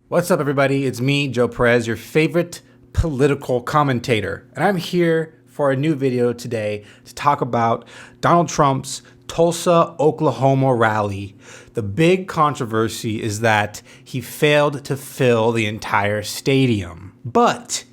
What's up, everybody? It's me, Joe Perez, your favorite political commentator. And I'm here for a new video today to talk about Donald Trump's Tulsa, Oklahoma rally. The big controversy is that he failed to fill the entire stadium. But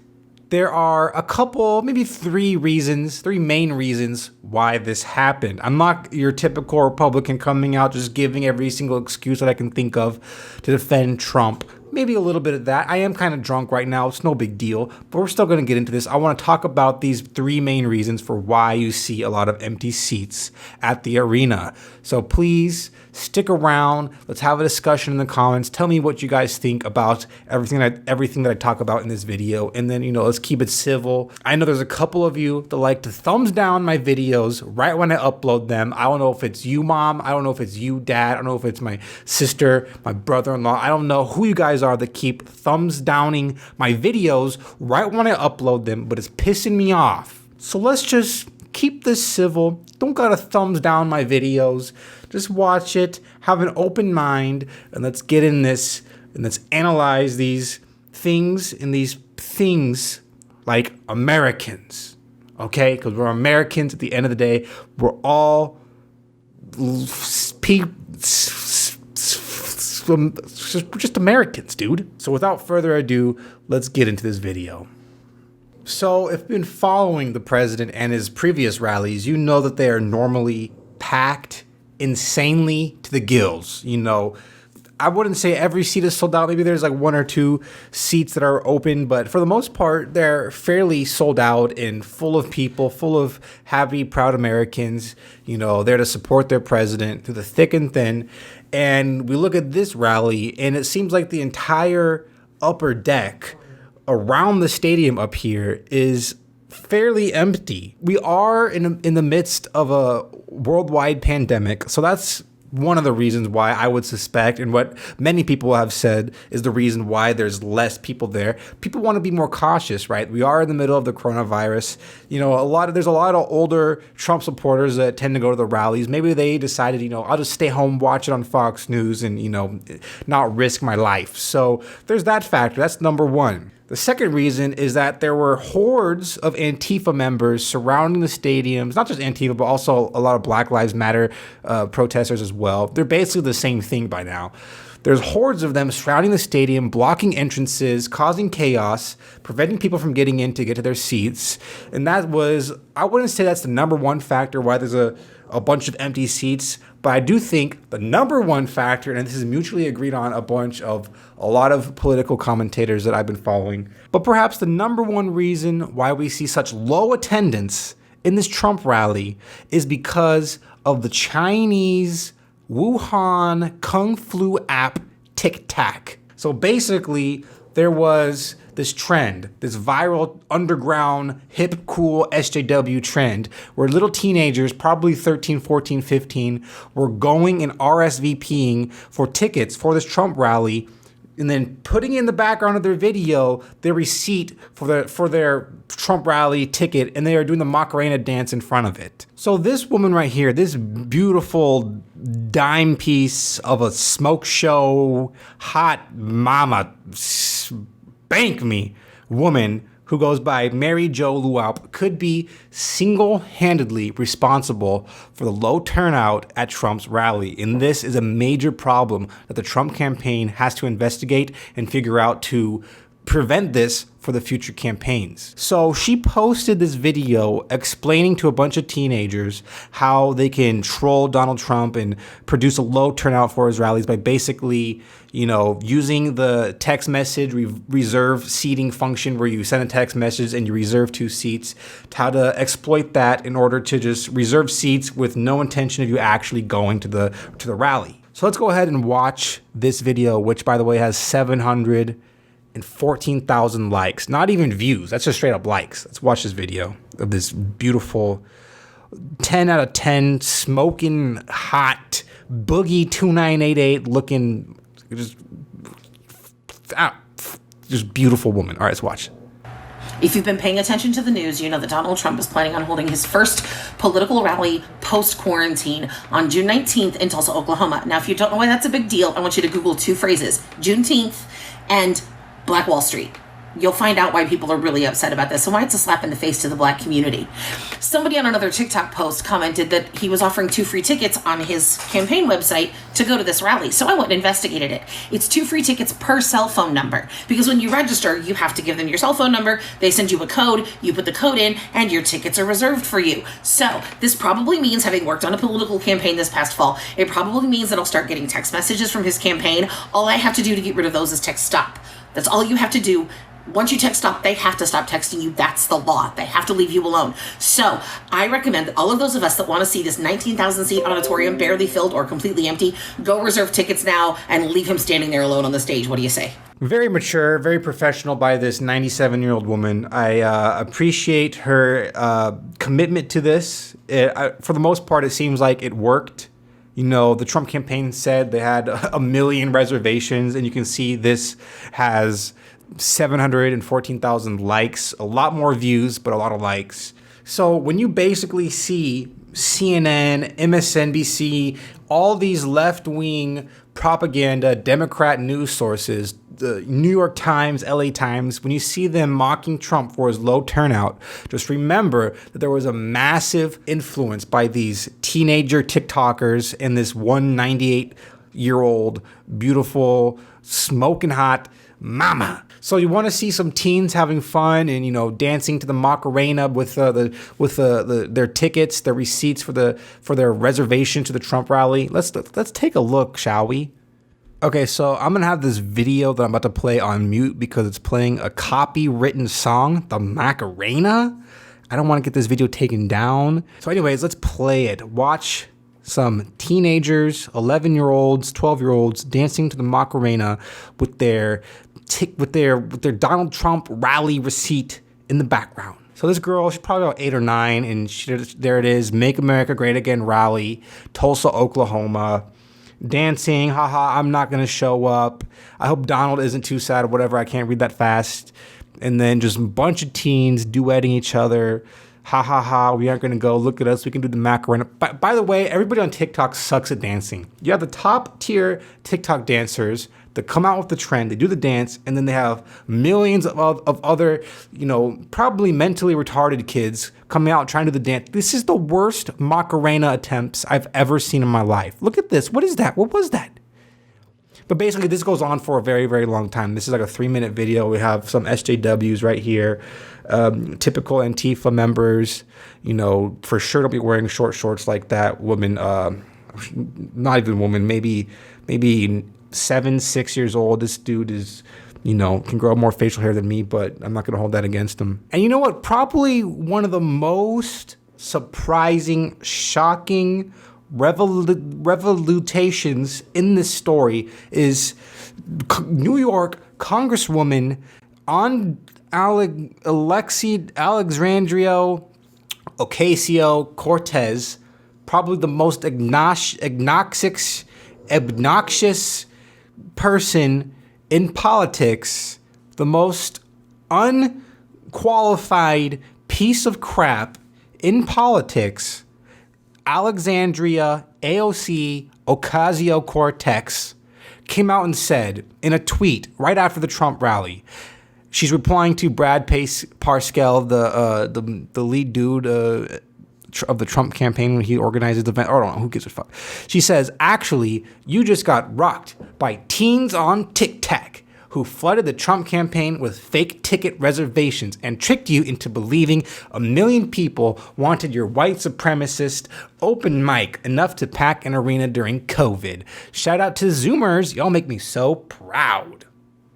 there are a couple, maybe three main reasons why this happened. I'm not your typical Republican coming out just giving every single excuse that I can think of to defend Trump. Maybe a little bit of that. I am kind of drunk right now. It's no big deal, but we're still going to get into this. I want to talk about these three main reasons for why you see a lot of empty seats at the arena. So please stick around. Let's have a discussion in the comments. Tell me what you guys think about everything that I talk about in this video. And then, let's keep it civil. I know there's a couple of you that like to thumbs down my videos right when I upload them. I don't know if it's you, Mom. I don't know if it's you, Dad. I don't know if it's my sister, my brother-in-law. I don't know who you guys are that keep thumbs downing my videos right when I upload them, but it's pissing me off. So let's just keep this civil. Don't gotta thumbs down my videos. Just watch it, have an open mind, and let's get in this and let's analyze these things like Americans, okay? Because we're Americans at the end of the day. We're all just Americans, dude. So without further ado, let's get into this video. So if you've been following the president and his previous rallies, you know that they are normally packed insanely to the gills. I wouldn't say every seat is sold out. Maybe there's like one or two seats that are open, but for the most part, they're fairly sold out and full of people, full of happy, proud Americans, there to support their president through the thick and thin. And we look at this rally, and it seems like the entire upper deck around the stadium up here is fairly empty. We are in the midst of a worldwide pandemic, so that's one of the reasons why I would suspect, and what many people have said is the reason why there's less people there. People want to be more cautious, right? We are in the middle of the coronavirus. There's a lot of older Trump supporters that tend to go to the rallies. Maybe they decided, I'll just stay home, watch it on Fox News, and not risk my life. So there's that factor. That's number one. The second reason is that there were hordes of Antifa members surrounding the stadiums, not just Antifa, but also a lot of Black Lives Matter protesters as well. They're basically the same thing by now. There's hordes of them surrounding the stadium, blocking entrances, causing chaos, preventing people from getting in to get to their seats. And I wouldn't say that's the number one factor why there's a bunch of empty seats, but I do think the number one factor, and this is mutually agreed on a lot of political commentators that I've been following, but perhaps the number one reason why we see such low attendance in this Trump rally is because of the Chinese Wuhan Kung Flu app TikTok. So basically, there was this trend, this viral underground hip cool SJW trend where little teenagers, probably 13, 14, 15, were going and RSVPing for tickets for this Trump rally and then putting in the background of their video their receipt for their Trump rally ticket, and they are doing the Macarena dance in front of it. So this woman right here, this beautiful dime piece of a smoke show, hot mama, spank me woman who goes by Mary Jo Luaup could be single-handedly responsible for the low turnout at Trump's rally. And this is a major problem that the Trump campaign has to investigate and figure out to prevent this for the future campaigns. So she posted this video explaining to a bunch of teenagers how they can troll Donald Trump and produce a low turnout for his rallies by basically, using the text message reserve seating function where you send a text message and you reserve 2 seats, how to exploit that in order to just reserve seats with no intention of you actually going to the rally. So let's go ahead and watch this video, which by the way has 714,000 likes, not even views. That's just straight up likes. Let's watch this video of this beautiful 10 out of 10 smoking hot boogie 2988 looking just beautiful woman. All right, let's watch. If you've been paying attention to the news, you know that Donald Trump is planning on holding his first political rally post-quarantine on June 19th in Tulsa, Oklahoma. Now, if you don't know why that's a big deal, I want you to Google 2 phrases: Juneteenth and Black Wall Street. You'll find out why people are really upset about this and why it's a slap in the face to the black community. Somebody on another TikTok post commented that he was offering 2 free tickets on his campaign website to go to this rally. So I went and investigated it. It's 2 free tickets per cell phone number, because when you register, you have to give them your cell phone number. They send you a code, you put the code in, and your tickets are reserved for you. So this probably means, having worked on a political campaign this past fall, it probably means that I'll start getting text messages from his campaign. All I have to do to get rid of those is text stop. That's all you have to do. Once you text stop, they have to stop texting you. That's the law. They have to leave you alone. So I recommend that all of those of us that want to see this 19,000 seat auditorium barely filled or completely empty, go reserve tickets now and leave him standing there alone on the stage. What do you say? Very mature, very professional by this 97-year-old woman. I appreciate her commitment to this. For the most part, it seems like it worked. You know, the Trump campaign said they had 1 million reservations, and you can see this has 714,000 likes, a lot more views, but a lot of likes. So when you basically see CNN, MSNBC, all these left-wing propaganda, Democrat news sources, the New York Times, LA Times, when you see them mocking Trump for his low turnout, just remember that there was a massive influence by these teenager TikTokers and this 198-year-old, beautiful, smoking hot mama. So you want to see some teens having fun and, you know, dancing to the Macarena with their tickets, their receipts for their reservation to the Trump rally. Let's take a look, shall we? Okay, so I'm gonna have this video that I'm about to play on mute because it's playing a copywritten song, the Macarena. I don't want to get this video taken down. So anyways, let's play it. Watch some teenagers, 11-year-olds, 12-year-olds dancing to the Macarena with their Donald Trump rally receipt in the background. So this girl, she's probably about 8 or 9, and there it is, Make America Great Again rally, Tulsa, Oklahoma, dancing, haha, I'm not gonna show up. I hope Donald isn't too sad or whatever, I can't read that fast. And then just a bunch of teens duetting each other. Ha ha ha, we aren't gonna go, look at us, we can do the Macarena. By the way, everybody on TikTok sucks at dancing. You have the top tier TikTok dancers that come out with the trend, they do the dance, and then they have millions of other, you know, probably mentally retarded kids coming out trying to do the dance. This is the worst Macarena attempts I've ever seen in my life. Look at this, what is that? What was that? But basically, this goes on for a very, very long time. This is like a 3-minute video. We have some SJWs right here, typical Antifa members. You know, for sure don't be wearing short shorts like that. Woman, not even woman, maybe 7, 6 years old. This dude is, you know, can grow more facial hair than me, but I'm not going to hold that against him. And you know what? Probably one of the most surprising, shocking revolutations in this story is New York Congresswoman Alexandria Ocasio-Cortez, probably the most obnoxious person in politics, the most unqualified piece of crap in politics, Alexandria Ocasio-Cortez came out and said in a tweet right after the Trump rally, she's replying to Brad Parscale, the lead dude of the Trump campaign when he organizes the event. I don't know, who gives a fuck. She says, actually, you just got rocked by teens on TikTok who flooded the Trump campaign with fake ticket reservations and tricked you into believing 1 million people wanted your white supremacist open mic enough to pack an arena during COVID. Shout out to Zoomers. Y'all make me so proud.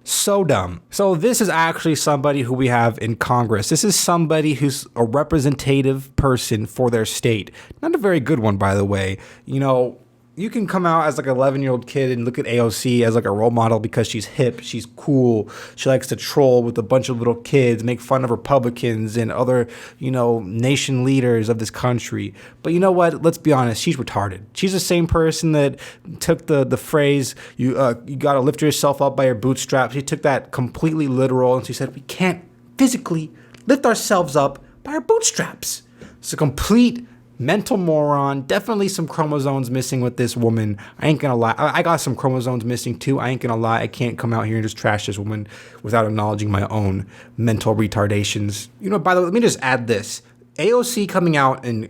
So dumb. So this is actually somebody who we have in Congress. This is somebody who's a representative person for their state. Not a very good one, by the way. You know, you can come out as like an 11-year-old kid and look at AOC as like a role model because she's hip, she's cool, she likes to troll with a bunch of little kids, make fun of Republicans and other, you know, nation leaders of this country. But you know what? Let's be honest, she's retarded. She's the same person that took the phrase, you got to lift yourself up by your bootstraps. She took that completely literal and she said, we can't physically lift ourselves up by our bootstraps. It's a complete mental moron. Definitely some chromosomes missing with this woman. I ain't gonna lie. I got some chromosomes missing too. I ain't gonna lie. I can't come out here and just trash this woman without acknowledging my own mental retardations. You know, by the way, let me just add this. AOC coming out and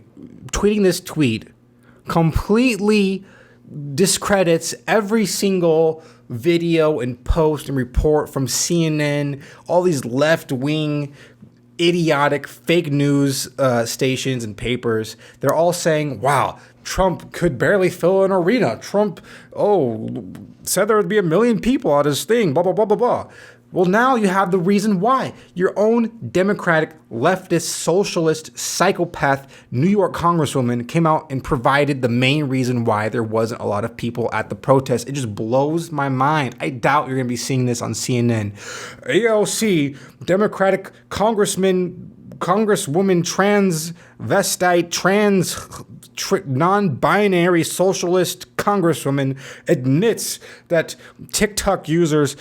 tweeting this tweet completely discredits every single video and post and report from CNN, all these left-wing, idiotic fake news stations and papers. They're all saying, wow, Trump could barely fill an arena. Trump, said there would be 1 million people at his thing, blah, blah, blah, blah, blah. Well, now you have the reason why. Your own Democratic, leftist, socialist, psychopath New York Congresswoman came out and provided the main reason why there wasn't a lot of people at the protest. It just blows my mind. I doubt you're going to be seeing this on CNN. AOC, Democratic Congresswoman, transvestite, non-binary socialist Congresswoman admits that TikTok users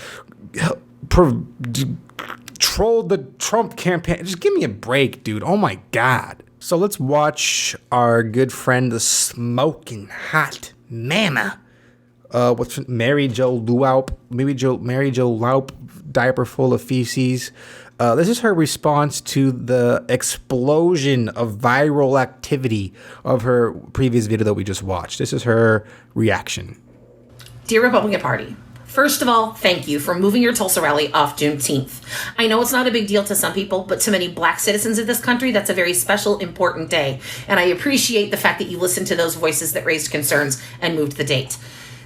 trolled the Trump campaign. Just give me a break, dude. Oh my God. So let's watch our good friend, the smoking hot mama. What's Mary Jo Laup? Mary Jo Laup, diaper full of feces. This is her response to the explosion of viral activity of her previous video that we just watched. This is her reaction. Dear Republican Party, first of all, thank you for moving your Tulsa rally off Juneteenth. I know it's not a big deal to some people, but to many Black citizens of this country, that's a very special, important day. And I appreciate the fact that you listened to those voices that raised concerns and moved the date.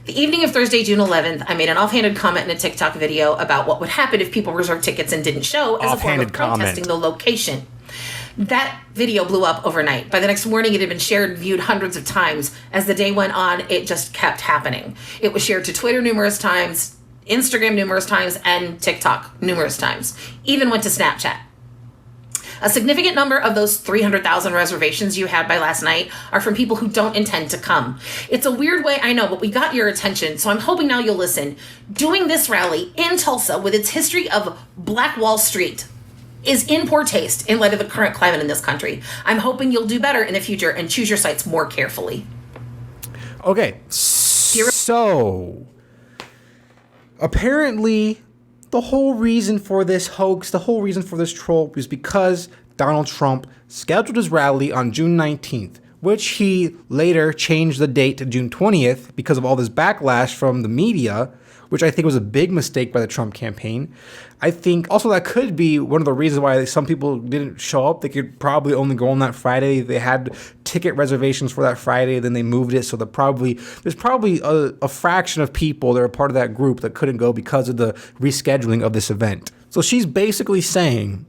The evening of Thursday, June 11th, I made an offhanded comment in a TikTok video about what would happen if people reserved tickets and didn't show as a form of protesting the location. That video blew up overnight. By the next morning, it had been shared and viewed hundreds of times. As the day went on, it just kept happening. It was shared to Twitter numerous times, Instagram numerous times, and TikTok numerous times. Even went to Snapchat. A significant number of those 300,000 reservations you had by last night are from people who don't intend to come. It's a weird way, I know, but we got your attention, so I'm hoping now you'll listen. Doing this rally in Tulsa with its history of Black Wall Street is in poor taste in light of the current climate in this country. I'm hoping you'll do better in the future and choose your sites more carefully. Okay, so apparently the whole reason for this hoax, the whole reason for this troll was because Donald Trump scheduled his rally on June 19th, which he later changed the date to June 20th because of all this backlash from the media, which I think was a big mistake by the Trump campaign. I think also that could be one of the reasons why some people didn't show up. They could probably only go on that Friday. They had ticket reservations for that Friday, then they moved it. So there's probably a fraction of people that are part of that group that couldn't go because of the rescheduling of this event. So she's basically saying,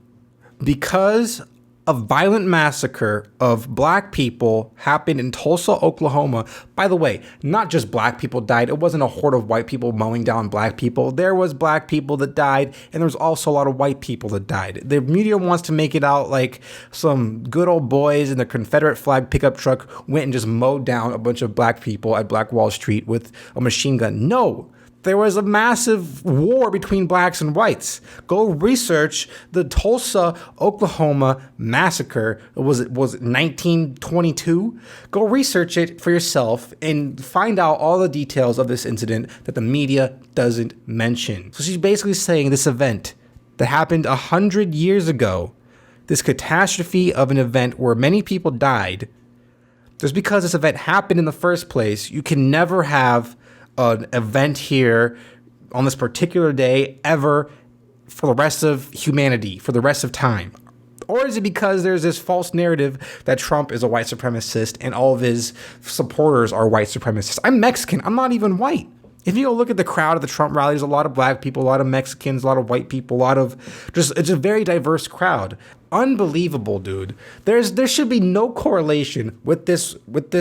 because a violent massacre of Black people happened in Tulsa, Oklahoma. By the way, not just Black people died. It wasn't a horde of white people mowing down Black people. There was Black people that died, and there was also a lot of white people that died. The media wants to make it out like some good old boys in the Confederate flag pickup truck went and just mowed down a bunch of Black people at Black Wall Street with a machine gun. No. There was a massive war between Blacks and whites. Go research the Tulsa, Oklahoma massacre. Was it 1922? Go research it for yourself and find out all the details of this incident that the media doesn't mention. So she's basically saying this event that happened 100 years ago, this catastrophe of an event where many people died, just because this event happened in the first place, you can never have an event here on this particular day ever for the rest of humanity, for the rest of time? Or is it because there's this false narrative that Trump is a white supremacist and all of his supporters are white supremacists? I'm Mexican. I'm not even white. If you go look at the crowd at the Trump rally, there's a lot of Black people, a lot of Mexicans, a lot of white people, it's a very diverse crowd. Unbelievable, dude. There should be no correlation with this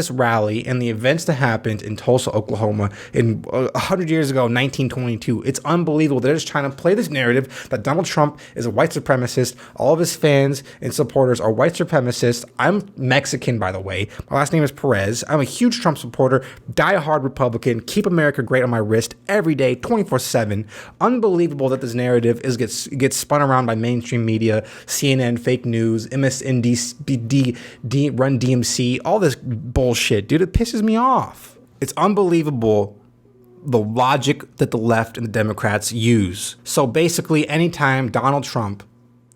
rally and the events that happened in Tulsa, Oklahoma in 100 years ago, 1922. It's unbelievable. They're just trying to play this narrative that Donald Trump is a white supremacist. All of his fans and supporters are white supremacists. I'm Mexican, by the way. My last name is Perez. I'm a huge Trump supporter, die-hard Republican, keep America great on my wrist every day, 24/7. Unbelievable that this narrative gets spun around by mainstream media, CNN, fake news, MSNBC, Run DMC, all this bullshit, dude. It pisses me off. It's unbelievable the logic that the left and the Democrats use. So basically, anytime Donald Trump,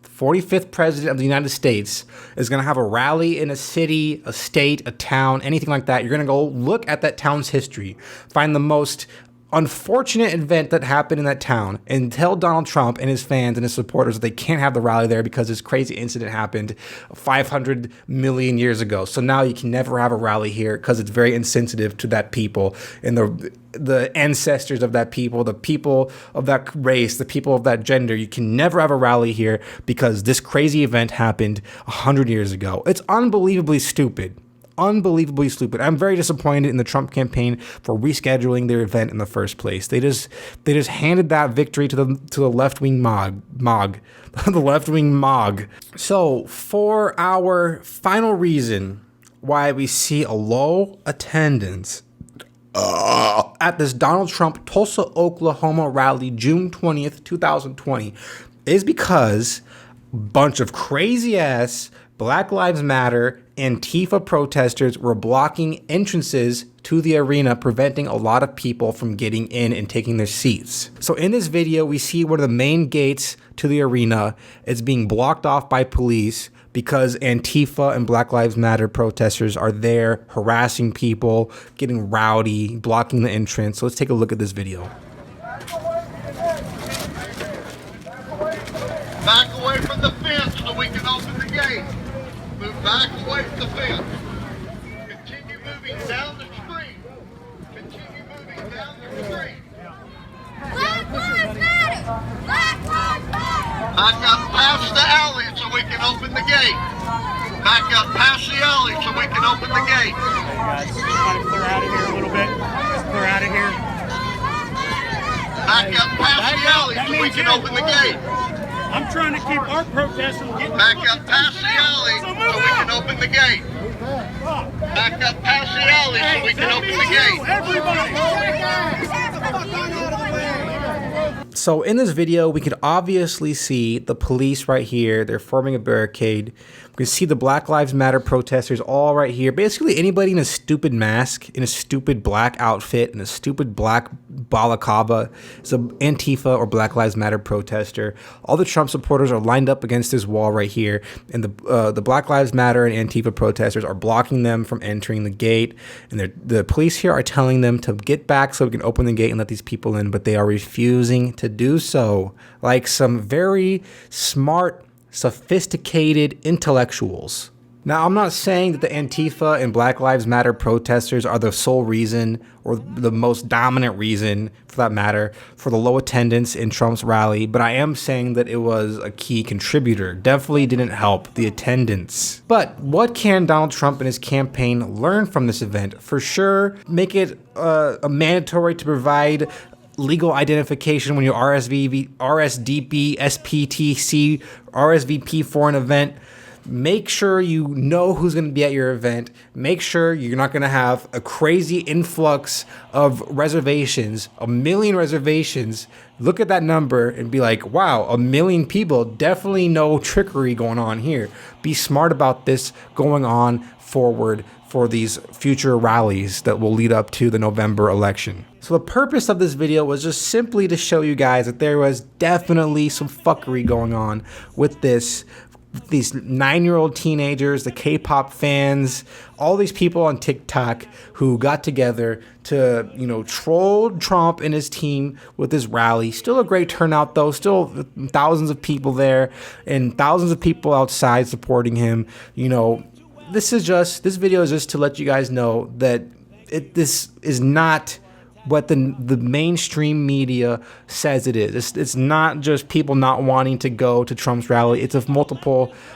45th president of the United States, is going to have a rally in a city, a state, a town, anything like that, you're going to go look at that town's history, find the most unfortunate event that happened in that town, and tell Donald Trump and his fans and his supporters that they can't have the rally there because this crazy incident happened 500 million years ago. So now you can never have a rally here because it's very insensitive to that people and the ancestors of that people, the people of that race, the people of that gender. You can never have a rally here because this crazy event happened 100 years ago. It's unbelievably stupid. Unbelievably stupid. I'm very disappointed in the Trump campaign for rescheduling their event in the first place. They just handed that victory to the left-wing the left-wing MOG. So for our final reason why we see a low attendance at this Donald Trump Tulsa, Oklahoma rally, June 20th, 2020, is because a bunch of crazy ass Black Lives Matter Antifa protesters were blocking entrances to the arena, preventing a lot of people from getting in and taking their seats. So in this video, we see one of the main gates to the arena is being blocked off by police because Antifa and Black Lives Matter protesters are there harassing people, getting rowdy, blocking the entrance. So let's take a look at this video. Back away from the fence so we can open the gate. Move back away from the fence. Continue moving down the street. Continue moving down the street. Black Lives Matter! Black Lives Matter! Back up past the alley so we can open the gate. Back up past the alley so we can open the gate. Hey guys, just kind of clear out of here a little bit. Just clear out of here. Back up past the alley so we can open the gate. I'm trying to keep our protest from getting Back up past the alley so we can open the gate. Back up past the alley so we can open the gate. So in this video, we could obviously see the police right here. They're forming a barricade. We can see the Black Lives Matter protesters all right here. Basically anybody in a stupid mask, in a stupid black outfit, in a stupid black balaclava is an Antifa or Black Lives Matter protester. All the Trump supporters are lined up against this wall right here. And the Black Lives Matter and Antifa protesters are blocking them from entering the gate. And the police here are telling them to get back so we can open the gate and let these people in. But they are refusing to do so, like some very smart, sophisticated intellectuals. Now, I'm not saying that the Antifa and Black Lives Matter protesters are the sole reason or the most dominant reason, for that matter, for the low attendance in Trump's rally, but I am saying that it was a key contributor. Definitely didn't help the attendance. But what can Donald Trump and his campaign learn from this event? For sure, make it a mandatory to provide legal identification when you RSVP, SPTC, RSVP for an event. Make sure you know who's going to be at your event. Make sure you're not going to have a crazy influx of reservations, 1 million reservations. Look at that number and be like, wow, 1 million people, definitely no trickery going on here. Be smart about this going on forward for these future rallies that will lead up to the November election. So the purpose of this video was just simply to show you guys that there was definitely some fuckery going on with these 9-year-old teenagers, the K-pop fans, all these people on TikTok who got together to, troll Trump and his team with this rally. Still a great turnout though, still thousands of people there and thousands of people outside supporting him. This video is just to let you guys know that this is not what the mainstream media says it is. It's not just people not wanting to go to Trump's rally. It's a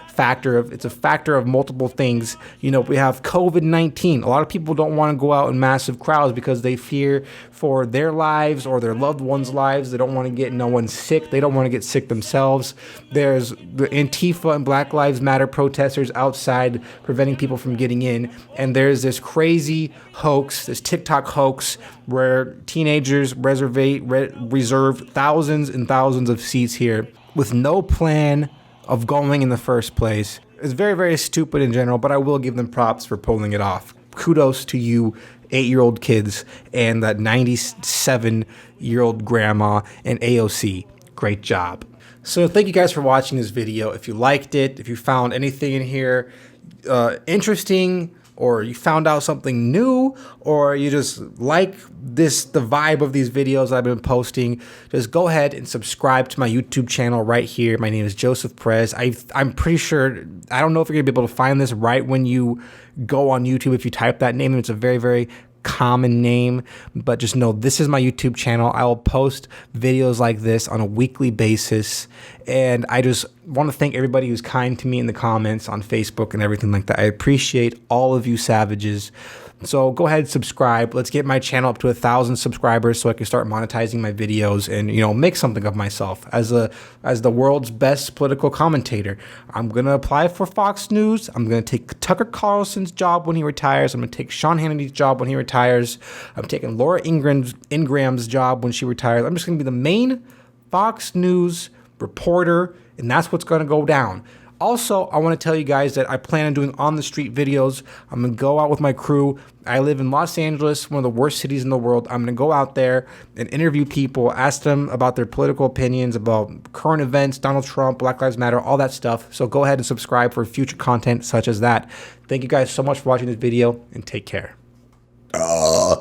factor of multiple things. We have COVID-19. A lot of people don't want to go out in massive crowds because they fear for their lives or their loved ones' lives. They don't want to get no one sick. They don't want to get sick themselves. There's the Antifa and Black Lives Matter protesters outside preventing people from getting in. And there's this crazy hoax, this TikTok hoax, where teenagers reserve thousands and thousands of seats here with no plan of going in the first place. It's very, very stupid in general, but I will give them props for pulling it off. Kudos to you 8-year-old kids and that 97-year-old grandma and AOC. Great job. So thank you guys for watching this video. If you liked it, if you found anything in here interesting, or you found out something new, or you just like the vibe of these videos I've been posting, just go ahead and subscribe to my YouTube channel right here. My name is Joseph Perez. I'm pretty sure, I don't know if you're gonna be able to find this right when you go on YouTube if you type that name. It's a very, very common name, but just know this is my YouTube channel. I will post videos like this on a weekly basis, and I just want to thank everybody who's kind to me in the comments on Facebook and everything like that. I appreciate all of you savages. So go ahead and subscribe. Let's get my channel up to 1,000 subscribers so I can start monetizing my videos and, you know, make something of myself as the world's best political commentator. I'm gonna apply for Fox News. I'm gonna take Tucker Carlson's job when he retires. I'm gonna take Sean Hannity's job when he retires. I'm taking Laura Ingram's job when she retires. I'm just gonna be the main Fox News reporter, and that's what's gonna go down. Also, I want to tell you guys that I plan on doing on-the-street videos. I'm going to go out with my crew. I live in Los Angeles, one of the worst cities in the world. I'm going to go out there and interview people, ask them about their political opinions, about current events, Donald Trump, Black Lives Matter, all that stuff. So go ahead and subscribe for future content such as that. Thank you guys so much for watching this video, and take care.